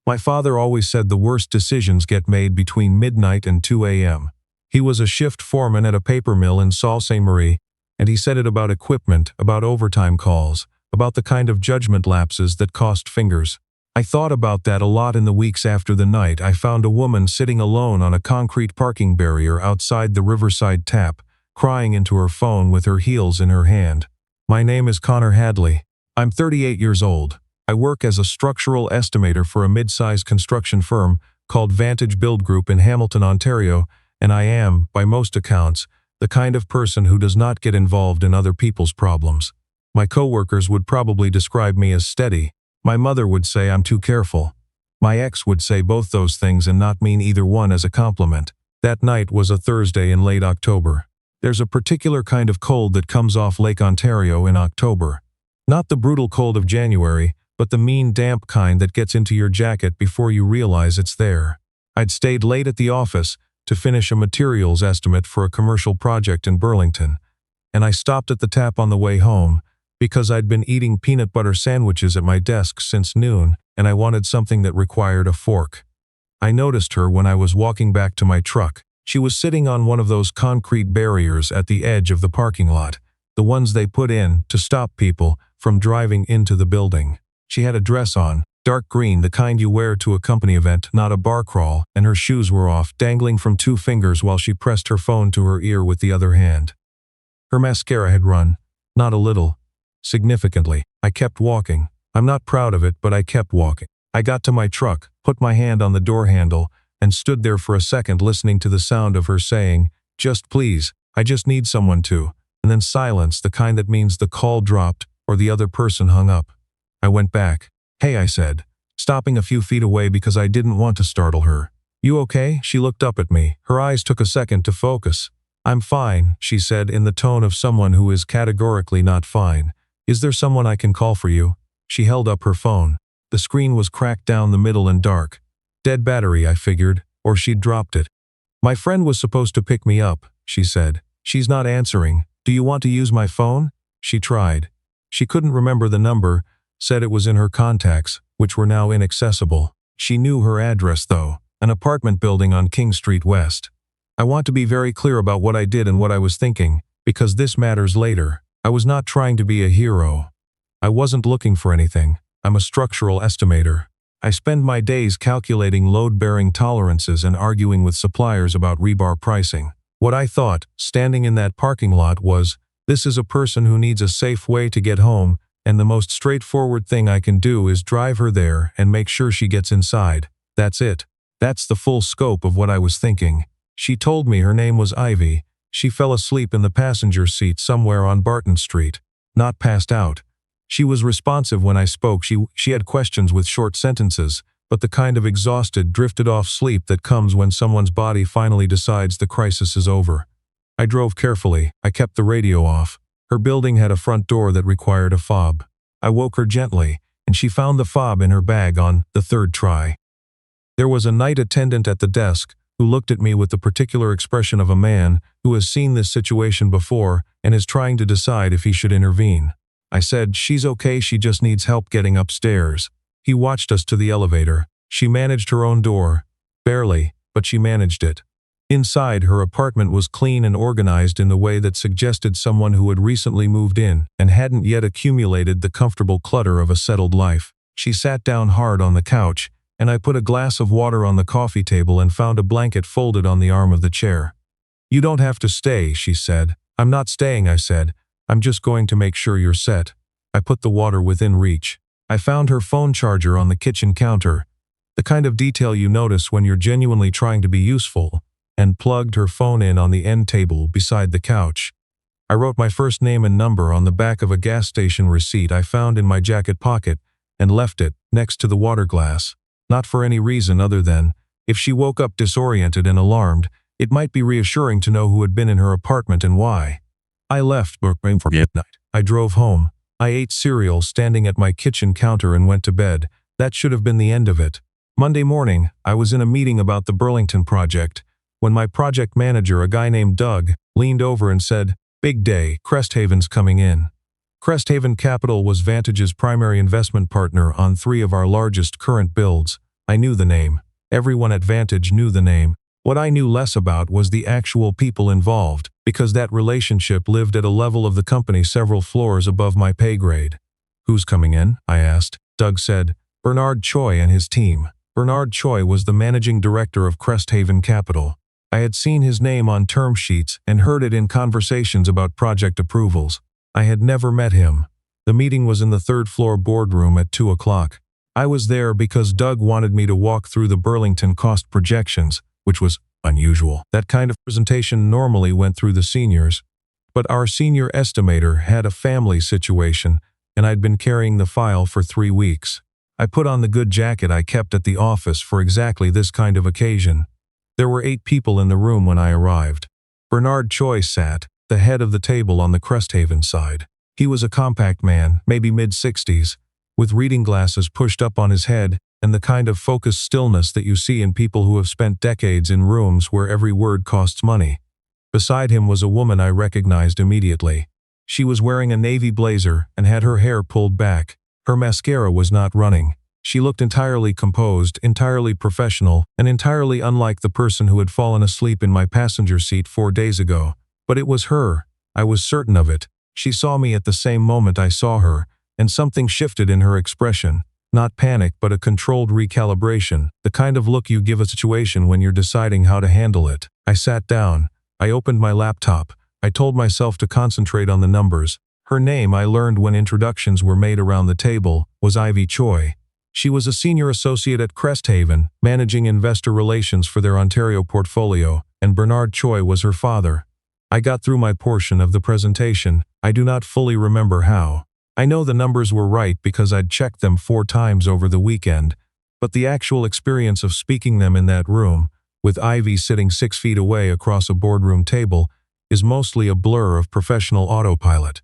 My father always said the worst decisions get made between midnight and 2 a.m. He was a shift foreman at a paper mill in Sault Ste. Marie, and he said it about equipment, about overtime calls, about the kind of judgment lapses that cost fingers. I thought about that a lot in the weeks after the night I found a woman sitting alone on a concrete parking barrier outside the Riverside Tap, crying into her phone with her heels in her hand. My name is Connor Hadley. I'm 38 years old. I work as a structural estimator for a mid-sized construction firm called Vantage Build Group in Hamilton, Ontario, and I am, by most accounts, the kind of person who does not get involved in other people's problems. My coworkers would probably describe me as steady. My mother would say I'm too careful. My ex would say both those things and not mean either one as a compliment. That night was a Thursday in late October. There's a particular kind of cold that comes off Lake Ontario in October. Not the brutal cold of January, but the mean damp kind that gets into your jacket before you realize it's there. I'd stayed late at the office to finish a materials estimate for a commercial project in Burlington, and I stopped at the tap on the way home because I'd been eating peanut butter sandwiches at my desk since noon and I wanted something that required a fork. I noticed her when I was walking back to my truck. She was sitting on one of those concrete barriers at the edge of the parking lot, the ones they put in to stop people from driving into the building. She had a dress on, dark green, the kind you wear to a company event, not a bar crawl, and her shoes were off, dangling from 2 fingers while she pressed her phone to her ear with the other hand. Her mascara had run, not a little, significantly. I kept walking. I'm not proud of it, but I kept walking. I got to my truck, put my hand on the door handle, and stood there for a second listening to the sound of her saying, "Just please, I just need someone to," and then silence, the kind that means the call dropped or the other person hung up. I went back. "Hey," I said, stopping a few feet away because I didn't want to startle her. "You okay?" She looked up at me. Her eyes took a second to focus. "I'm fine," she said in the tone of someone who is categorically not fine. "Is there someone I can call for you?" She held up her phone. The screen was cracked down the middle and dark. Dead battery, I figured, or she'd dropped it. "My friend was supposed to pick me up," she said. "She's not answering. Do you want to use my phone?" She tried. She couldn't remember the number, said it was in her contacts, which were now inaccessible. She knew her address though, an apartment building on King Street West. I want to be very clear about what I did and what I was thinking, because this matters later. I was not trying to be a hero. I wasn't looking for anything. I'm a structural estimator. I spend my days calculating load-bearing tolerances and arguing with suppliers about rebar pricing. What I thought, standing in that parking lot, was, this is a person who needs a safe way to get home, and the most straightforward thing I can do is drive her there and make sure she gets inside. That's it. That's the full scope of what I was thinking. She told me her name was Ivy. She fell asleep in the passenger seat somewhere on Barton Street. Not passed out. She was responsive when I spoke. She had questions with short sentences, but the kind of exhausted, drifted off sleep that comes when someone's body finally decides the crisis is over. I drove carefully. I kept the radio off. Her building had a front door that required a fob. I woke her gently, and she found the fob in her bag on the 3rd try. There was a night attendant at the desk who looked at me with the particular expression of a man who has seen this situation before and is trying to decide if he should intervene. I said, "She's okay, she just needs help getting upstairs." He watched us to the elevator. She managed her own door. Barely, but she managed it. Inside, her apartment was clean and organized in the way that suggested someone who had recently moved in and hadn't yet accumulated the comfortable clutter of a settled life. She sat down hard on the couch, and I put a glass of water on the coffee table and found a blanket folded on the arm of the chair. "You don't have to stay," she said. "I'm not staying," I said. "I'm just going to make sure you're set." I put the water within reach. I found her phone charger on the kitchen counter, the kind of detail you notice when you're genuinely trying to be useful, and plugged her phone in on the end table beside the couch. I wrote my first name and number on the back of a gas station receipt I found in my jacket pocket and left it next to the water glass. Not for any reason other than, if she woke up disoriented and alarmed, it might be reassuring to know who had been in her apartment and why. I left Brooklyn for midnight. I drove home. I ate cereal standing at my kitchen counter and went to bed. That should have been the end of it. Monday morning, I was in a meeting about the Burlington project, when my project manager, a guy named Doug, leaned over and said, "Big day, Cresthaven's coming in." Cresthaven Capital was Vantage's primary investment partner on 3 of our largest current builds. I knew the name. Everyone at Vantage knew the name. What I knew less about was the actual people involved, because that relationship lived at a level of the company several floors above my pay grade. "Who's coming in?" I asked. Doug said, "Bernard Choi and his team." Bernard Choi was the managing director of Cresthaven Capital. I had seen his name on term sheets and heard it in conversations about project approvals. I had never met him. The meeting was in the third-floor boardroom at 2 o'clock. I was there because Doug wanted me to walk through the Burlington cost projections, which was unusual. That kind of presentation normally went through the seniors. But our senior estimator had a family situation, and I'd been carrying the file for 3 weeks. I put on the good jacket I kept at the office for exactly this kind of occasion. There were 8 people in the room when I arrived. Bernard Choi sat, the head of the table on the Cresthaven side. He was a compact man, maybe mid-60s, with reading glasses pushed up on his head and the kind of focused stillness that you see in people who have spent decades in rooms where every word costs money. Beside him was a woman I recognized immediately. She was wearing a navy blazer and had her hair pulled back. Her mascara was not running. She looked entirely composed, entirely professional, and entirely unlike the person who had fallen asleep in my passenger seat 4 days ago. But it was her. I was certain of it. She saw me at the same moment I saw her, and something shifted in her expression. Not panic, but a controlled recalibration, the kind of look you give a situation when you're deciding how to handle it. I sat down. I opened my laptop. I told myself to concentrate on the numbers. Her name, I learned when introductions were made around the table, was Ivy Choi. She was a senior associate at Cresthaven, managing investor relations for their Ontario portfolio, and Bernard Choi was her father. I got through my portion of the presentation. I do not fully remember how. I know the numbers were right because I'd checked them 4 times over the weekend, but the actual experience of speaking them in that room, with Ivy sitting 6 feet away across a boardroom table, is mostly a blur of professional autopilot.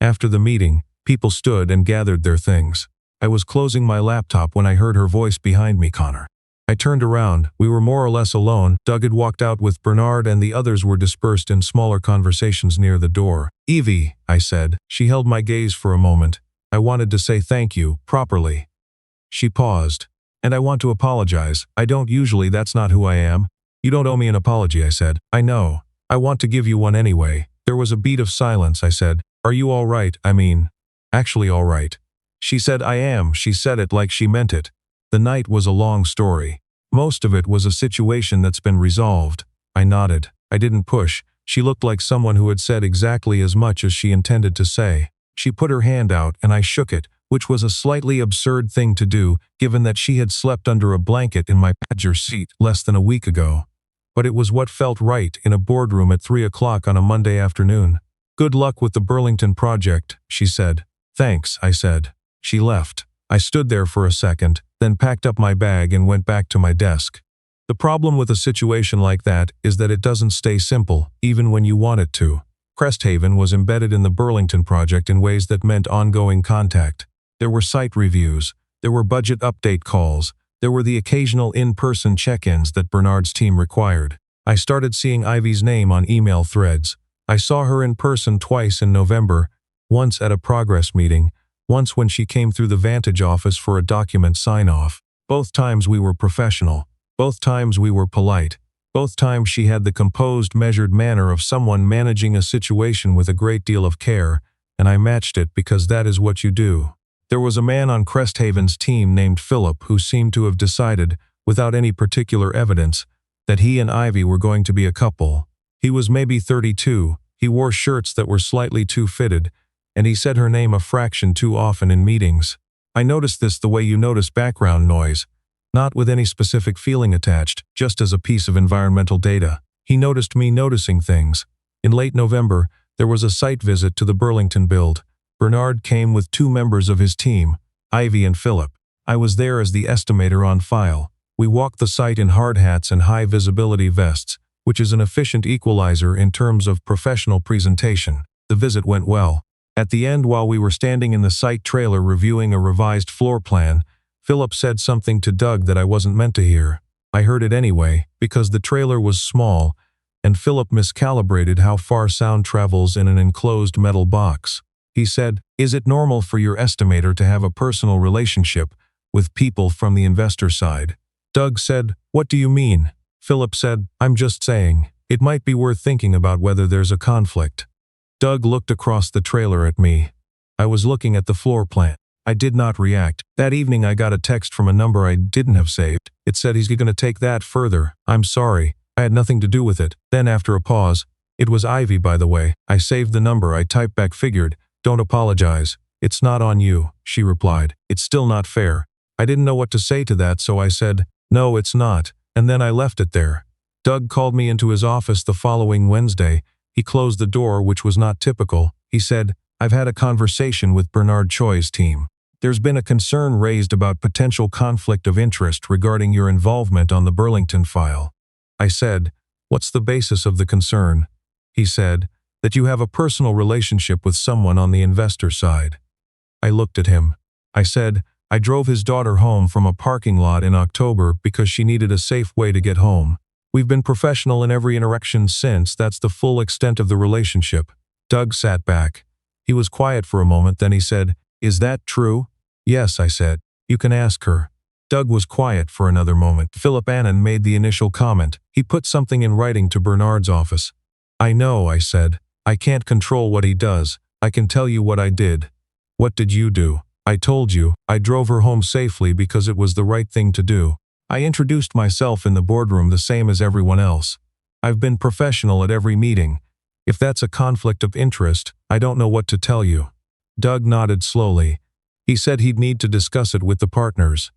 After the meeting, people stood and gathered their things. I was closing my laptop when I heard her voice behind me, "Connor." I turned around. We were more or less alone. Doug had walked out with Bernard and the others were dispersed in smaller conversations near the door. "Evie," I said. She held my gaze for a moment. "I wanted to say thank you, properly." She paused. "And I want to apologize. I don't usually, that's not who I am." "You don't owe me an apology," I said. "I know. I want to give you one anyway." There was a beat of silence. I said, "Are you all right? I mean, actually all right?" She said, "I am." She said it like she meant it. The night was a long story. Most of it was a situation that's been resolved. I nodded. I didn't push. She looked like someone who had said exactly as much as she intended to say. She put her hand out and I shook it, which was a slightly absurd thing to do, given that she had slept under a blanket in my passenger seat less than a week ago. But it was what felt right in a boardroom at 3 o'clock on a Monday afternoon. "Good luck with the Burlington project," she said. "Thanks," I said. She left. I stood there for a second, then packed up my bag and went back to my desk. The problem with a situation like that is that it doesn't stay simple, even when you want it to. Cresthaven was embedded in the Burlington project in ways that meant ongoing contact. There were site reviews, there were budget update calls, there were the occasional in-person check-ins that Bernard's team required. I started seeing Ivy's name on email threads. I saw her in person twice in November, once at a progress meeting, once when she came through the Vantage office for a document sign-off. Both times we were professional. Both times we were polite. Both times she had the composed, measured manner of someone managing a situation with a great deal of care, and I matched it because that is what you do. There was a man on Cresthaven's team named Philip who seemed to have decided, without any particular evidence, that he and Ivy were going to be a couple. He was maybe 32, he wore shirts that were slightly too fitted, and he said her name a fraction too often in meetings. I noticed this the way you notice background noise, not with any specific feeling attached, just as a piece of environmental data. He noticed me noticing things. In late November, there was a site visit to the Burlington build. Bernard came with 2 members of his team, Ivy and Philip. I was there as the estimator on file. We walked the site in hard hats and high-visibility vests, which is an efficient equalizer in terms of professional presentation. The visit went well. At the end, while we were standing in the site trailer reviewing a revised floor plan, Philip said something to Doug that I wasn't meant to hear. I heard it anyway, because the trailer was small, and Philip miscalibrated how far sound travels in an enclosed metal box. He said, "Is it normal for your estimator to have a personal relationship with people from the investor side. Doug said, "What do you mean?" Philip said, "I'm just saying, it might be worth thinking about whether there's a conflict." Doug looked across the trailer at me. I was looking at the floor plan. I did not react. That evening I got a text from a number I didn't have saved. It said, "He's going to take that further. I'm sorry. I had nothing to do with it." Then after a pause, "It was Ivy, by the way." I saved the number. I typed back, "Figured. Don't apologize. It's not on you." She replied, "It's still not fair." I didn't know what to say to that, so I said, "No, it's not." And then I left it there. Doug called me into his office the following Wednesday. He closed the door, which was not typical. He said, "I've had a conversation with Bernard Choi's team. There's been a concern raised about potential conflict of interest regarding your involvement on the Burlington file." I said, "What's the basis of the concern?" He said, "That you have a personal relationship with someone on the investor side." I looked at him. I said, "I drove his daughter home from a parking lot in October because she needed a safe way to get home. We've been professional in every interaction since. That's the full extent of the relationship." Doug sat back. He was quiet for a moment, then he said, "Is that true?" "Yes," I said. "You can ask her." Doug was quiet for another moment. Philip Annan made the initial comment. He put something in writing to Bernard's office. "I know," I said. "I can't control what he does. I can tell you what I did." "What did you do?" "I told you. I drove her home safely because it was the right thing to do. I introduced myself in the boardroom the same as everyone else. I've been professional at every meeting. If that's a conflict of interest, I don't know what to tell you." Doug nodded slowly. He said he'd need to discuss it with the partners.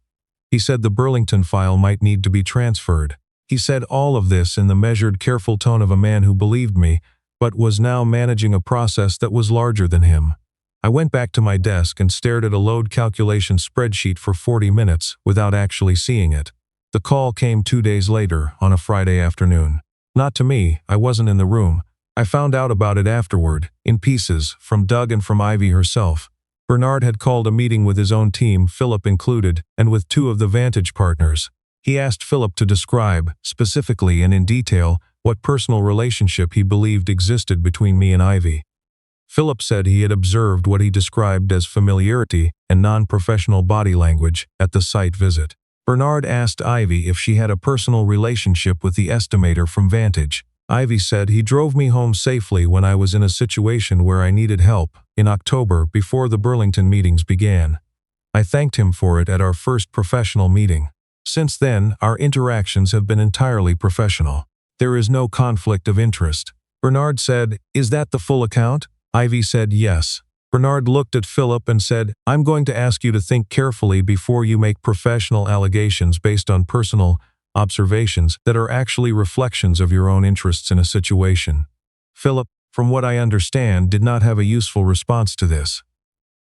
He said the Burlington file might need to be transferred. He said all of this in the measured, careful tone of a man who believed me, but was now managing a process that was larger than him. I went back to my desk and stared at a load calculation spreadsheet for 40 minutes without actually seeing it. The call came 2 days later, on a Friday afternoon. Not to me, I wasn't in the room. I found out about it afterward, in pieces, from Doug and from Ivy herself. Bernard had called a meeting with his own team, Philip included, and with 2 of the Vantage partners. He asked Philip to describe, specifically and in detail, what personal relationship he believed existed between me and Ivy. Philip said he had observed what he described as familiarity and non-professional body language at the site visit. Bernard asked Ivy if she had a personal relationship with the estimator from Vantage. Ivy said he drove me home safely when I was in a situation where I needed help, in October before the Burlington meetings began. I thanked him for it at our first professional meeting. Since then, our interactions have been entirely professional. There is no conflict of interest. Bernard said, "Is that the full account?" Ivy said yes. Bernard looked at Philip and said, "I'm going to ask you to think carefully before you make professional allegations based on personal observations that are actually reflections of your own interests in a situation." Philip, from what I understand, did not have a useful response to this.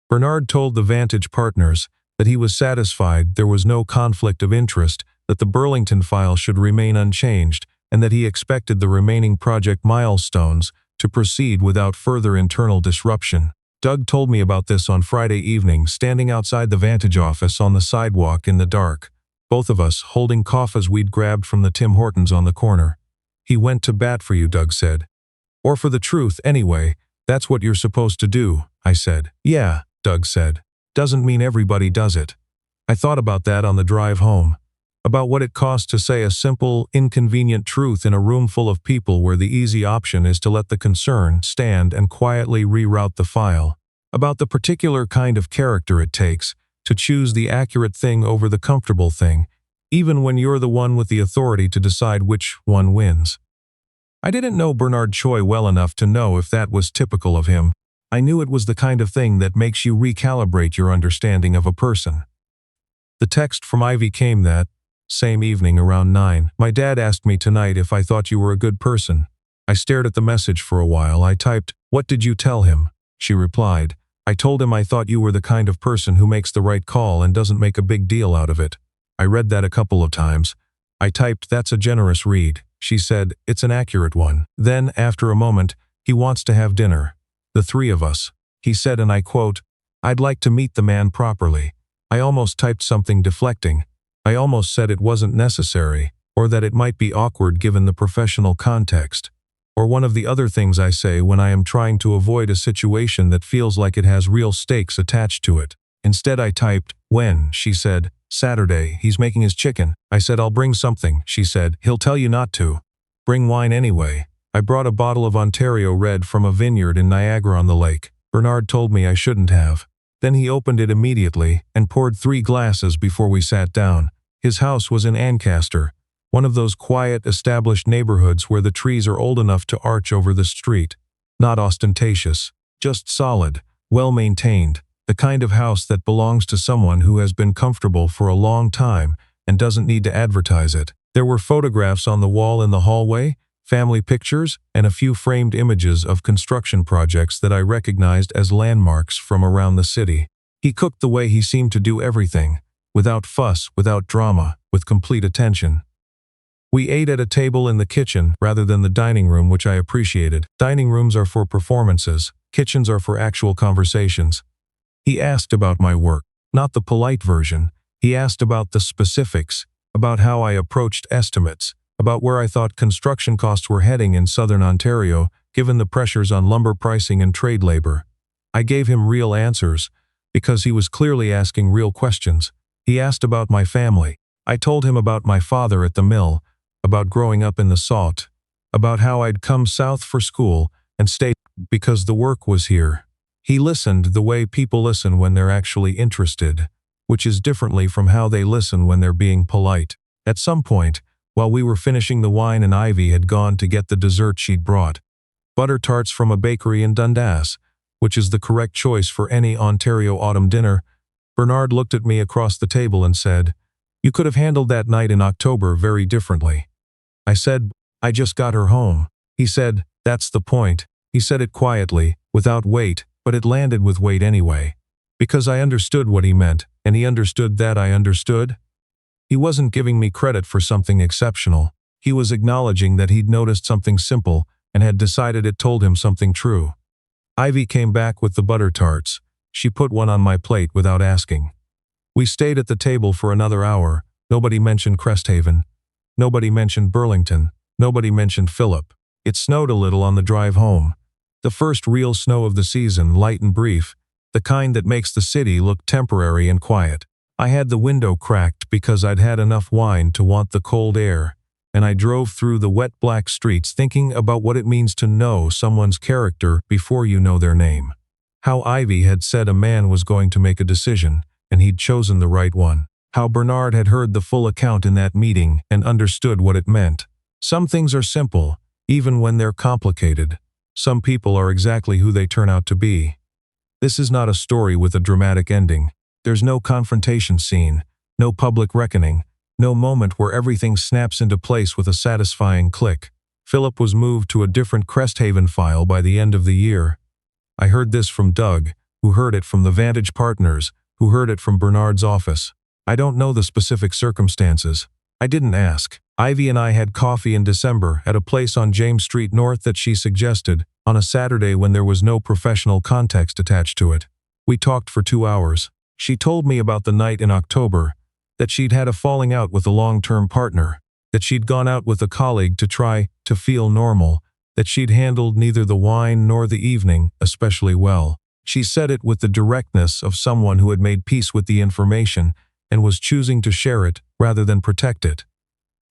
Bernard told the Vantage partners that he was satisfied there was no conflict of interest, that the Burlington file should remain unchanged, and that he expected the remaining project milestones to proceed without further internal disruption. Doug told me about this on Friday evening, standing outside the Vantage office on the sidewalk in the dark, both of us holding coffees we'd grabbed from the Tim Hortons on the corner. "He went to bat for you," Doug said. "Or for the truth, anyway. That's what you're supposed to do," I said. "Yeah," Doug said. "Doesn't mean everybody does it." I thought about that on the drive home. About what it costs to say a simple, inconvenient truth in a room full of people where the easy option is to let the concern stand and quietly reroute the file. About the particular kind of character it takes to choose the accurate thing over the comfortable thing, even when you're the one with the authority to decide which one wins. I didn't know Bernard Choi well enough to know if that was typical of him. I knew it was the kind of thing that makes you recalibrate your understanding of a person. The text from Ivy came that same evening around 9. "My dad asked me tonight if I thought you were a good person." I stared at the message for a while. I typed, "What did you tell him?" She replied, "I told him I thought you were the kind of person who makes the right call and doesn't make a big deal out of it." I read that a couple of times. I typed, "That's a generous read." She said, "It's an accurate one." Then, after a moment, "He wants to have dinner. The 3 of us." He said, and I quote, "I'd like to meet the man properly." I almost typed something deflecting. I almost said it wasn't necessary, or that it might be awkward given the professional context, or one of the other things I say when I am trying to avoid a situation that feels like it has real stakes attached to it. Instead I typed, "When?" She said, "Saturday, he's making his chicken." I said, "I'll bring something." She said, "He'll tell you not to." "Bring wine anyway." I brought a bottle of Ontario Red from a vineyard in Niagara-on-the-Lake. Bernard told me I shouldn't have. Then he opened it immediately and poured 3 glasses before we sat down. His house was in Ancaster, one of those quiet, established neighborhoods where the trees are old enough to arch over the street. Not ostentatious, just solid, well-maintained, the kind of house that belongs to someone who has been comfortable for a long time and doesn't need to advertise it. There were photographs on the wall in the hallway, family pictures, and a few framed images of construction projects that I recognized as landmarks from around the city. He cooked the way he seemed to do everything, without fuss, without drama, with complete attention. We ate at a table in the kitchen rather than the dining room, which I appreciated. Dining rooms are for performances, kitchens are for actual conversations. He asked about my work, not the polite version. He asked about the specifics, about how I approached estimates, about where I thought construction costs were heading in southern Ontario, given the pressures on lumber pricing and trade labor. I gave him real answers, because he was clearly asking real questions. He asked about my family. I told him about my father at the mill, about growing up in the Sault, about how I'd come south for school and stayed because the work was here. He listened the way people listen when they're actually interested, which is differently from how they listen when they're being polite. At some point, while we were finishing the wine and Ivy had gone to get the dessert she'd brought, butter tarts from a bakery in Dundas, which is the correct choice for any Ontario autumn dinner, Bernard looked at me across the table and said, "You could have handled that night in October very differently." I said, "I just got her home." He said, "That's the point." He said it quietly, without weight, but it landed with weight anyway. Because I understood what he meant, and he understood that I understood. He wasn't giving me credit for something exceptional. He was acknowledging that he'd noticed something simple and had decided it told him something true. Ivy came back with the butter tarts. She put one on my plate without asking. We stayed at the table for another hour. Nobody mentioned Cresthaven. Nobody mentioned Burlington. Nobody mentioned Philip. It snowed a little on the drive home. The first real snow of the season, light and brief, the kind that makes the city look temporary and quiet. I had the window cracked because I'd had enough wine to want the cold air, and I drove through the wet black streets thinking about what it means to know someone's character before you know their name. How Ivy had said a man was going to make a decision, and he'd chosen the right one. How Bernard had heard the full account in that meeting and understood what it meant. Some things are simple, even when they're complicated. Some people are exactly who they turn out to be. This is not a story with a dramatic ending. There's no confrontation scene, no public reckoning, no moment where everything snaps into place with a satisfying click. Philip was moved to a different Cresthaven file by the end of the year. I heard this from Doug, who heard it from the Vantage Partners, who heard it from Bernard's office. I don't know the specific circumstances. I didn't ask. Ivy and I had coffee in December at a place on James Street North that she suggested, on a Saturday when there was no professional context attached to it. We talked for 2 hours. She told me about the night in October, that she'd had a falling out with a long-term partner, that she'd gone out with a colleague to try to feel normal, that she'd handled neither the wine nor the evening especially well. She said it with the directness of someone who had made peace with the information and was choosing to share it rather than protect it.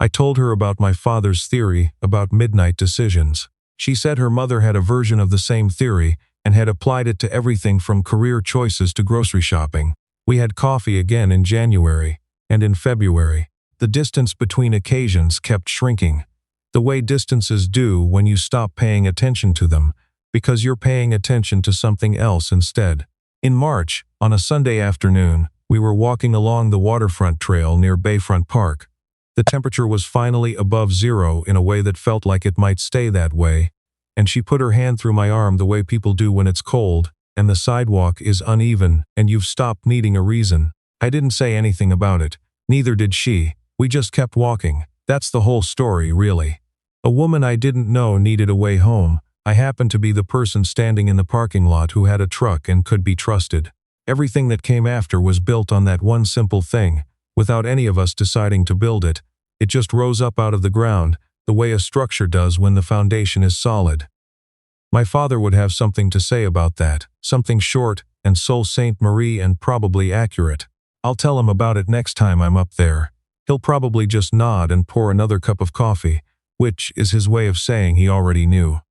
I told her about my father's theory about midnight decisions. She said her mother had a version of the same theory and had applied it to everything from career choices to grocery shopping. We had coffee again in January and in February. The distance between occasions kept shrinking, the way distances do when you stop paying attention to them, because you're paying attention to something else instead. In March, on a Sunday afternoon, we were walking along the waterfront trail near Bayfront Park. The temperature was finally above zero in a way that felt like it might stay that way, and she put her hand through my arm the way people do when it's cold, and the sidewalk is uneven, and you've stopped needing a reason. I didn't say anything about it. Neither did she. We just kept walking. That's the whole story, really. A woman I didn't know needed a way home. I happened to be the person standing in the parking lot who had a truck and could be trusted. Everything that came after was built on that one simple thing, without any of us deciding to build it. It just rose up out of the ground, the way a structure does when the foundation is solid. My father would have something to say about that, something short, and Sault Ste. Marie and probably accurate. I'll tell him about it next time I'm up there. He'll probably just nod and pour another cup of coffee, which is his way of saying he already knew.